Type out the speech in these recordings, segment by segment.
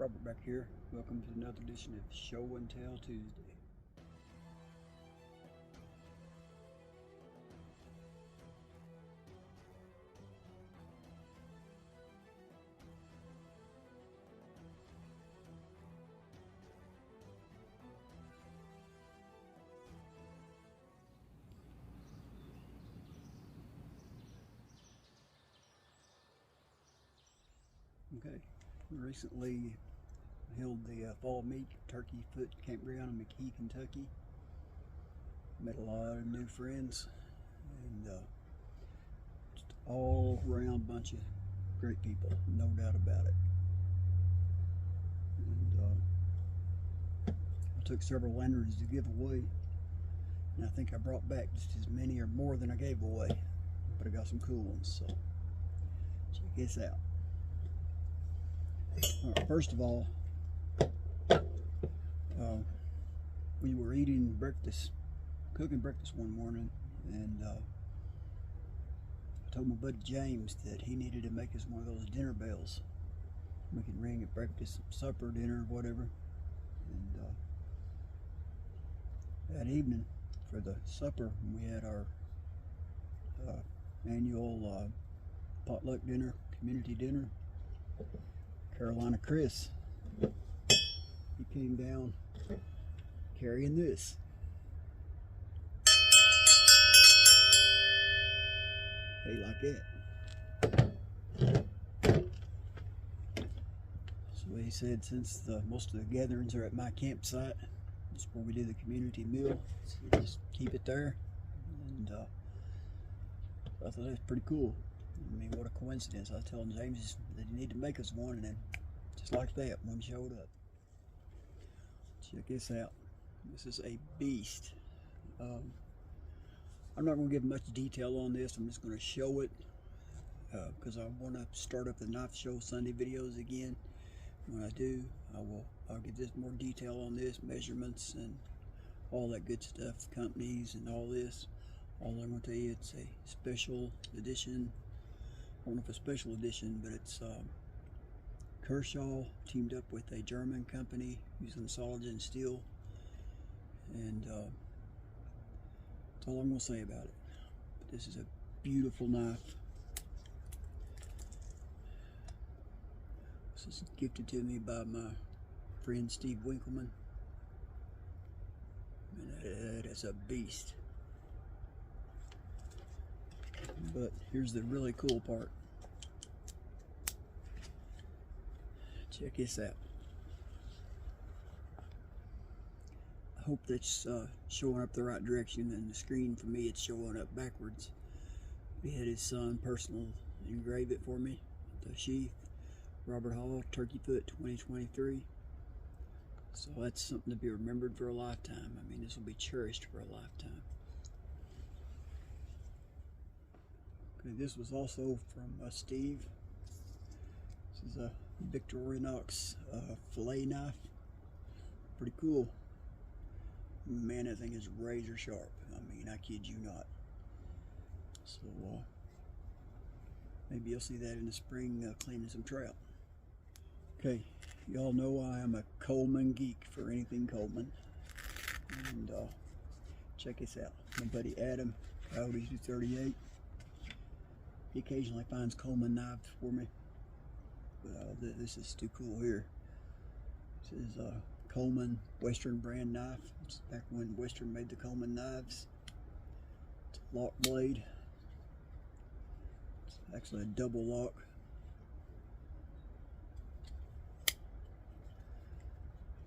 Robert back here. Welcome to another edition of Show and Tell Tuesday. Okay, recently held the fall meet turkey foot campground in McKee, Kentucky. Met a lot of new friends and just all around bunch of great people, no doubt about it. And I took several lanterns to give away, and I think I brought back just as many or more than I gave away, but I got some cool ones, so check this out. First of all, we were eating breakfast, cooking breakfast one morning, and I told my buddy James that he needed to make us one of those dinner bells. We can ring at breakfast, supper, dinner, whatever. And that evening for the supper, we had our annual potluck dinner, community dinner. Carolina Chris, he came down carrying this. Hey, like that. So he said, since most of the gatherings are at my campsite, that's where we do the community meal, so just keep it there. And I thought that was pretty cool. I mean, what a coincidence. I was telling James that he needed to make us one, and then just like that, one showed up. Check this out. This is a beast. I'm not going to give much detail on this. I'm just going to show it because I want to start up the Knife Show Sunday videos again. When I do, I'll give this more detail on this, measurements and all that good stuff, companies and all this. All I'm going to tell you, it's a special edition. I don't know if it's a special edition, but it's Kershaw teamed up with a German company using Soligen steel, and that's all I'm going to say about it. But this is a beautiful knife. This is gifted to me by my friend Steve Winkleman, and that is a beast. But here's the really cool part. Check this out. I hope that's showing up the right direction, and the screen for me it's showing up backwards. We had his son personal engrave it for me. The sheath, Robert Hall, Turkey Foot 2023. So that's something to be remembered for a lifetime. I mean, this will be cherished for a lifetime. Okay, this was also from Steve. This is a Victorinox fillet knife. Pretty cool. Man, that thing is razor sharp. I mean, I kid you not. So maybe you'll see that in the spring cleaning some trout. Okay, y'all know I am a Coleman geek for anything Coleman. And check this out. My buddy Adam, Coyote 238. He occasionally finds Coleman knives for me. But this is too cool here. This is a Coleman Western brand knife. It's back when Western made the Coleman knives. It's a lock blade. It's actually a double lock.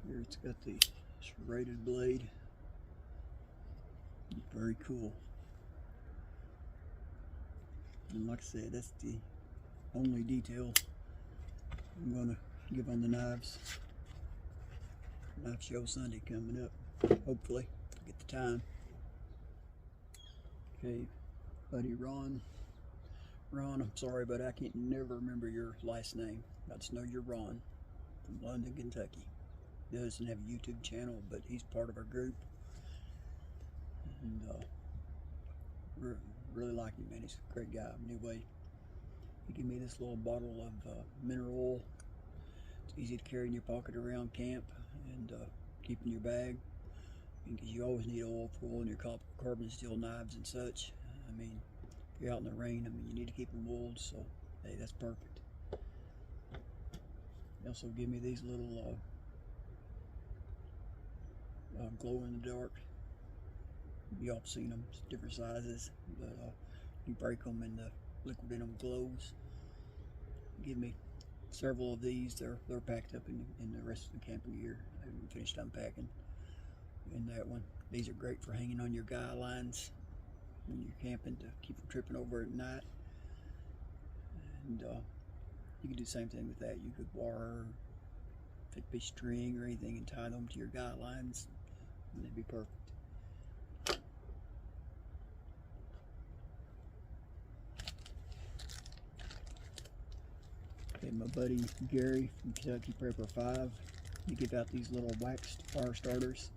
Here it's got the serrated blade. Very cool. And like I said, that's the only detail I'm going to give on the knives. Knife Show Sunday coming up, hopefully, I get the time. Okay, buddy Ron. Ron, I'm sorry, but I can't never remember your last name. I just know you're Ron from London, Kentucky. He doesn't have a YouTube channel, but he's part of our group. And really like him, man. He's a great guy. Anyway, he gave me this little bottle of mineral oil. It's easy to carry in your pocket around camp and keep in your bag, because you always need oil for oil in your carbon steel knives and such. I mean, if you're out in the rain, I mean, you need to keep them oiled, so hey, that's perfect. They also give me these little glow in the dark. Y'all have seen them, it's different sizes, but you break them and the liquid in them glows. Give me several of these. They're packed up in the rest of the camping gear. I haven't finished unpacking in that one. These are great for hanging on your guy lines when you're camping to keep from tripping over at night. And you could do the same thing with that. You could wire, take a piece of string or anything and tie them to your guy lines, and they'd be perfect. Okay, my buddy Gary from Kentucky Prepper 5, he give out these little waxed fire starters.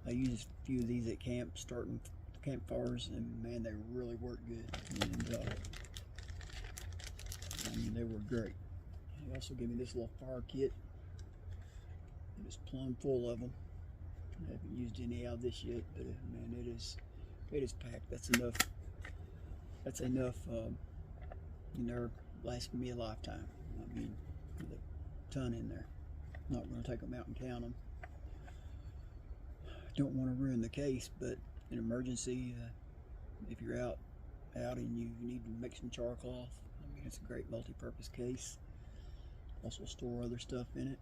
I used a few of these at camp, starting campfires, and man, they really work good. And I mean, they were great. He also gave me this little fire kit. It is plumb full of them. I haven't used any out of this yet, but man, it is packed. That's enough. That's enough. You know, lasting me a lifetime. I mean, with a ton in there. I'm not going to take them out and count them. Don't want to ruin the case, but in emergency, if you're out and you need to make some char cloth, I mean, it's a great multi-purpose case. Also store other stuff in it.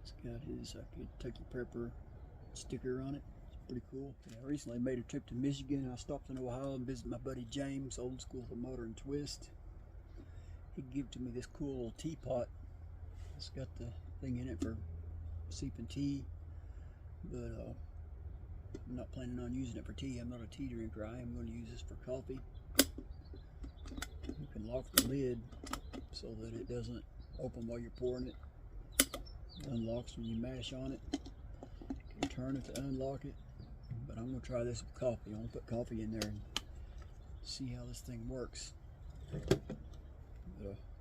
It's got his Kentucky Prepper sticker on it. It's pretty cool. I recently made a trip to Michigan. I stopped in Ohio and visited my buddy James, old school for Modern Twist. He gave to me this cool little teapot. It's got the thing in it for sipping tea, but I'm not planning on using it for tea. I'm not a tea drinker. I am going to use this for coffee. You can lock the lid so that it doesn't open while you're pouring it. It unlocks when you mash on it. You can turn it to unlock it. But I'm going to try this with coffee. I'm going to put coffee in there and see how this thing works.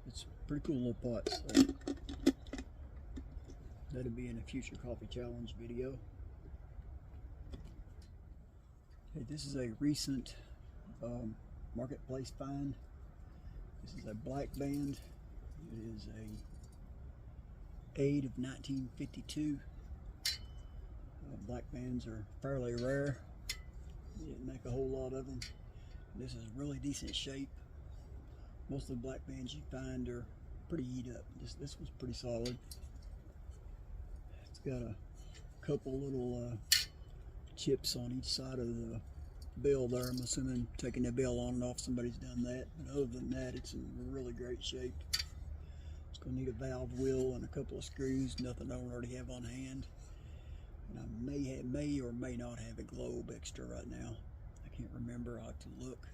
It's a pretty cool little pot, so that'll be in a future coffee challenge video. Okay, this is a recent marketplace find. This is a Black Band. It is a Aid of 1952. Black Bands are fairly rare. They didn't make a whole lot of them. This is really decent shape. Most of the Black Bands you find are pretty eat up. This one's pretty solid. It's got a couple little chips on each side of the bill there. I'm assuming taking the bill on and off, somebody's done that. But other than that, it's in really great shape. It's going to need a valve wheel and a couple of screws, nothing I don't already have on hand. And I may or may not have a globe extra right now. I can't remember. I'll have to look.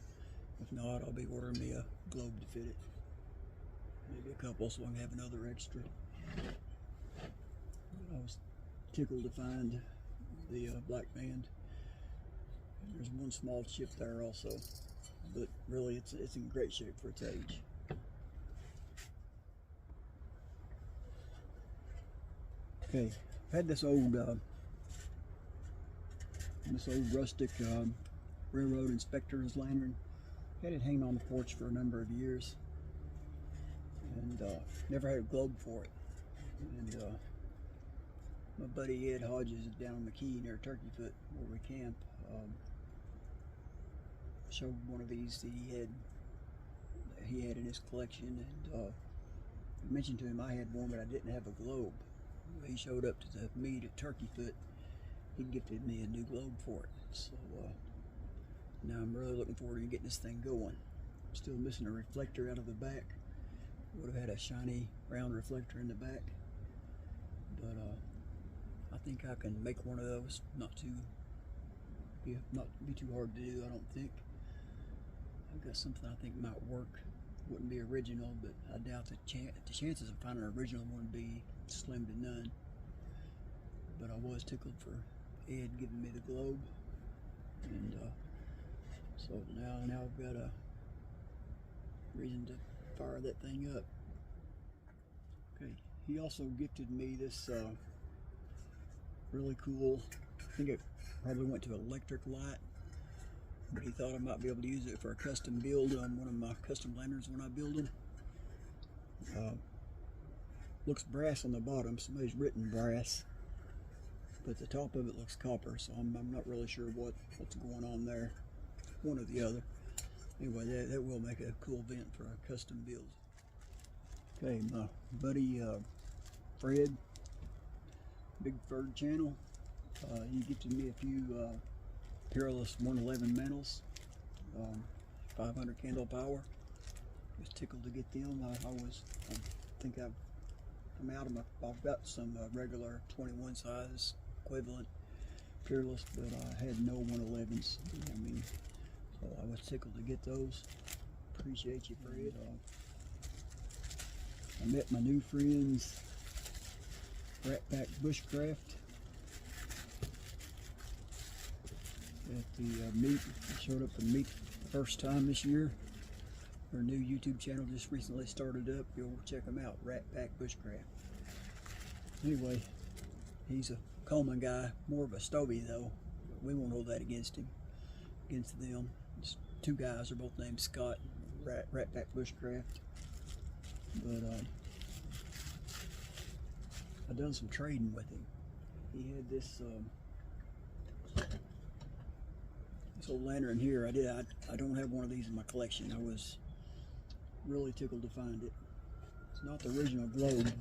If not, I'll be ordering me a globe to fit it. Maybe a couple so I can have another extra. I was tickled to find the Black Band. There's one small chip there also, but really it's in great shape for its age. Okay, I've had this old rustic railroad inspector's lantern. Had it hanging on the porch for a number of years, and never had a globe for it. And my buddy Ed Hodges down on McKee near Turkey Foot where we camp showed one of these that he had in his collection, and I mentioned to him I had one but I didn't have a globe. He showed up to the meet at Turkey Foot. He gifted me a new globe for it, so now I'm really looking forward to getting this thing going. I'm still missing a reflector out of the back. Would have had a shiny round reflector in the back, but I think I can make one of those. Not be too hard to do, I don't think. I've got something I think might work. Wouldn't be original, but I doubt the chances of finding an original one would be slim to none. But I was tickled for Ed giving me the globe, and so now I've got a reason to fire that thing up. Okay, he also gifted me this really cool, I think it probably went to electric light, but he thought I might be able to use it for a custom build on one of my custom lanterns when I build them. Looks brass on the bottom, somebody's written brass, but the top of it looks copper, so I'm not really sure what's going on there, one or the other. Anyway, that will make a cool vent for a custom build. Okay, my buddy Fred, Big Ferd Channel, he gifted me a few Peerless 111 mantles, 500 candle power. Was tickled to get them. I've got some regular 21 size equivalent Peerless, but I had no 111s. I mean, so I was tickled to get those. Appreciate you, Fred. I met my new friends, Ratpack Bushcraft, at the meet. I showed up at meet the first time this year. Their new YouTube channel just recently started up. You'll check them out, Ratpack Bushcraft. Anyway, he's a Coleman guy, more of a Stovey though. We won't hold that against him, against them. It's two guys, are both named Scott, Ratpack Bushcraft. But I've done some trading with him. He had this old lantern here. I don't have one of these in my collection. I was really tickled to find it. It's not the original globe,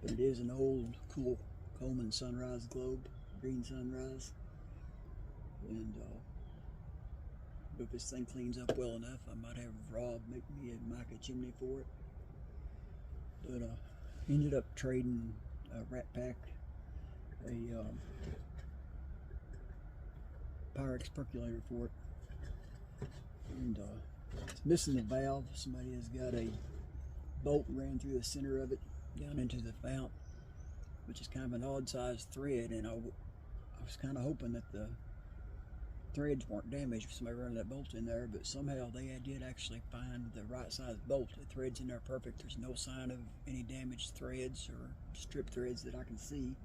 but it is an old, cool Coleman sunrise globe, green sunrise. And if this thing cleans up well enough, I might have Rob make me a mica chimney for it. But ended up trading Ratpack a Pyrex percolator for it, and it's missing a valve. Somebody has got a bolt ran through the center of it down into the fount, which is kind of an odd sized thread, and I was kind of hoping that the threads weren't damaged if somebody ran that bolt in there, but somehow they did actually find the right size bolt. The thread's in there perfect. There's no sign of any damaged threads or stripped threads that I can see.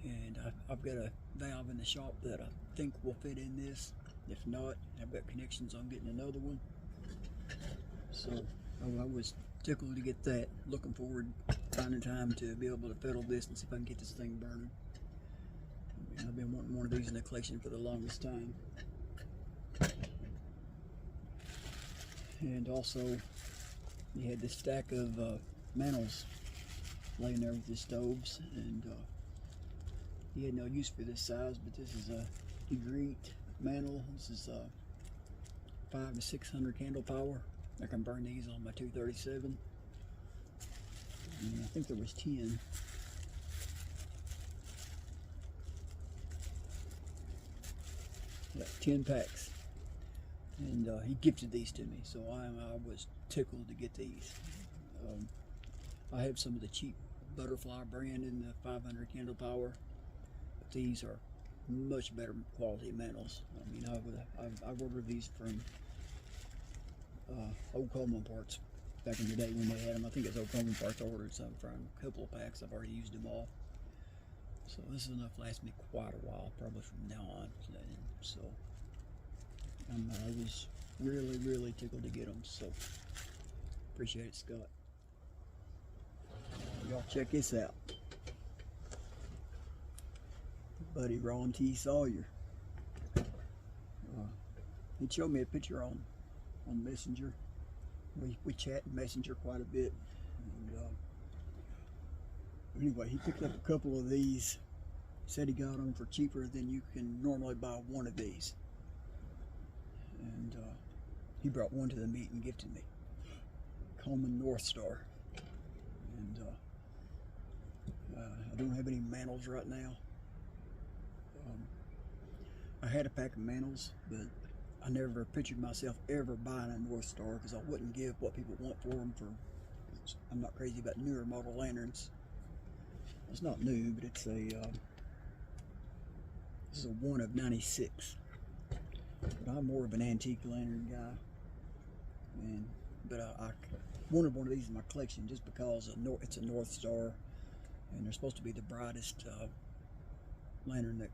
And I've got a valve in the shop that I think will fit in this. If not, I've got connections on getting another one. So I was tickled to get that. Looking forward to finding time to be able to pedal this and see if I can get this thing burning. I've been wanting one of these in the collection for the longest time. And also, he had this stack of mantles laying there with his stoves, and he had no use for this size, but this is a Egret mantle. This is 500 to 600 candle power. I can burn these on my 237. And I think there was 10. Yeah, 10 packs, and he gifted these to me, so I was tickled to get these. I have some of the cheap Butterfly brand in the 500 candle power, but these are much better quality mantles. I mean, I've ordered these from Old Coleman Parts back in the day when they had them. I think it's Old Coleman Parts. I ordered some from a couple of packs. I've already used them all. So this is enough to last me quite a while, probably from now on. So I was really, really tickled to get them. So appreciate it, Scott. Y'all check this out. Buddy Ron T. Sawyer. He showed me a picture on Messenger. We chat in Messenger quite a bit. And, anyway, he picked up a couple of these. Said he got them for cheaper than you can normally buy one of these. And he brought one to the meet and gifted me. Coleman North Star. And I don't have any mantles right now. I had a pack of mantles, but I never pictured myself ever buying a North Star because I wouldn't give what people want for them. I'm not crazy about newer model lanterns. It's not new, but it's this is a one of 96. But I'm more of an antique lantern guy, but wanted one of these in my collection just because it's a North Star, and they're supposed to be the brightest lantern that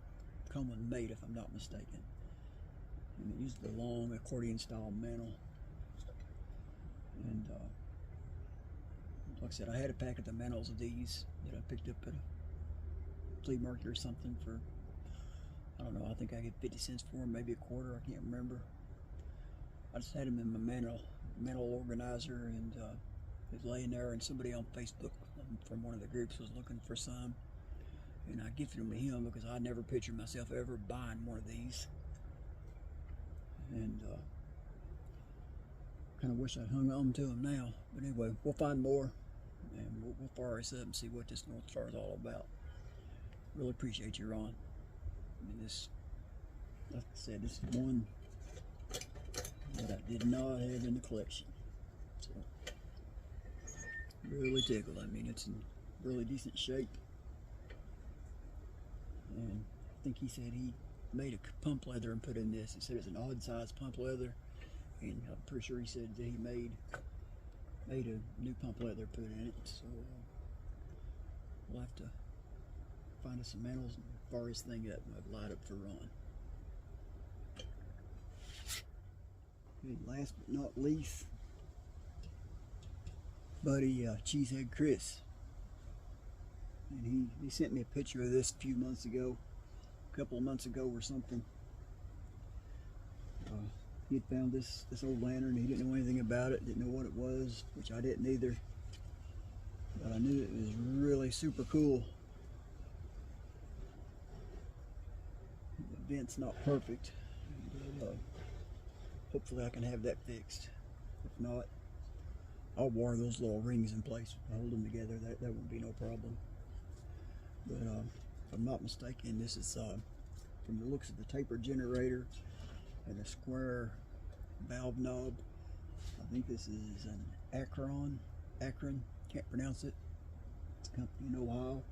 Coleman made, if I'm not mistaken. And it used the long accordion style mantle. And like I said, I had a pack of the mantles of these that I picked up at a flea market or something for, I don't know, I think I get 50 cents for them, maybe a quarter, I can't remember. I just had them in my mantle organizer, and it was laying there, and somebody on Facebook from one of the groups was looking for some, and I gifted them to him because I never pictured myself ever buying one of these. And kind of wish I'd hung on to them now, but anyway, we'll find more, and we'll fire this up and see what this North Star is all about. Really appreciate you, Ron. I mean, this, like I said, this is one that I did not have in the collection, so really tickled. I mean, it's in really decent shape, and I think he said he made a pump leather and put in this. He said it's an odd size pump leather, and I'm pretty sure he said that he made a new pump leather put in it. So we'll have to find us some mantles and fire this thing up and light up for Ron. Okay, last but not least, buddy Cheesehead Chris, and he sent me a picture of this a few months ago, a couple of months ago or something. He had found this old lantern. He didn't know anything about it, didn't know what it was, which I didn't either, but I knew it was really super cool. The vent's not perfect, but hopefully I can have that fixed. If not, I'll wire those little rings in place, hold them together. That won't be no problem. But if I'm not mistaken, this is from the looks of the taper generator and a square valve knob. I think this is an Akron, can't pronounce it. It's a company in Ohio.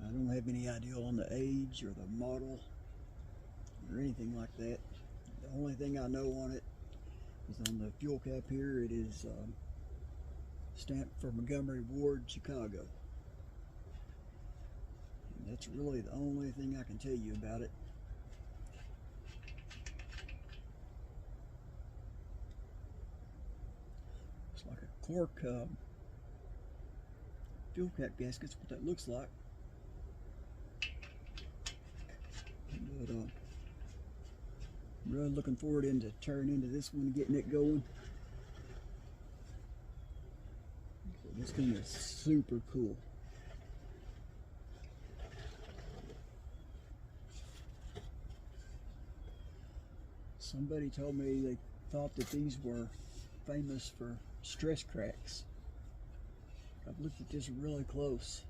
I don't have any idea on the age or the model or anything like that. The only thing I know on it is on the fuel cap here. It is stamped for Montgomery Ward, Chicago. And that's really the only thing I can tell you about it. It's like a cork fuel cap gasket. That's what that looks like. But I'm really looking forward to turning into this one and getting it going. So this thing is super cool. Somebody told me they thought that these were famous for stress cracks. I've looked at this really close,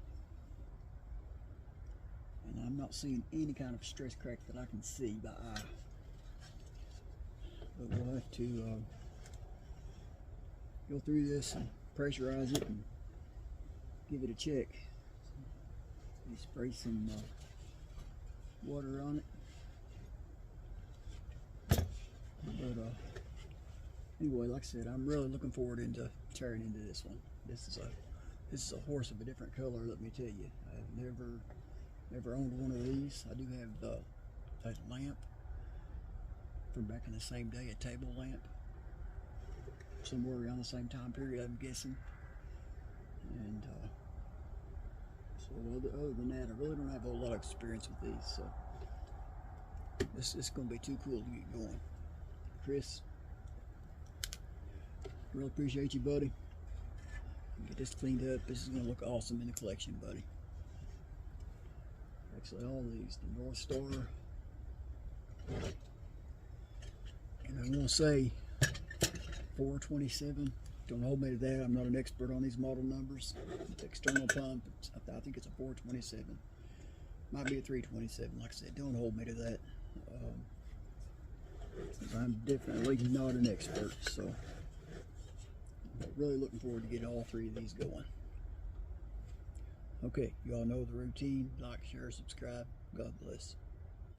and I'm not seeing any kind of stress crack that I can see by eye. But we'll have to go through this and pressurize it and give it a check. We spray some water on it. But anyway, like I said, I'm really looking forward into tearing into this one. This is a horse of a different color, let me tell you. I've never owned one of these. I do have a lamp from back in the same day, a table lamp, somewhere around the same time period, I'm guessing. And so other than that, I really don't have a whole lot of experience with these. So this is going to be too cool to get going. Chris, really appreciate you, buddy. Get this cleaned up. This is going to look awesome in the collection, buddy. Actually, all these, the North Star. And I want to say 427. Don't hold me to that. I'm not an expert on these model numbers. It's external pump. I think it's a 427. Might be a 327. Like I said, don't hold me to that. I'm definitely not an expert, so I'm really looking forward to getting all three of these going. Okay, you all know the routine. Like, share, subscribe. God bless.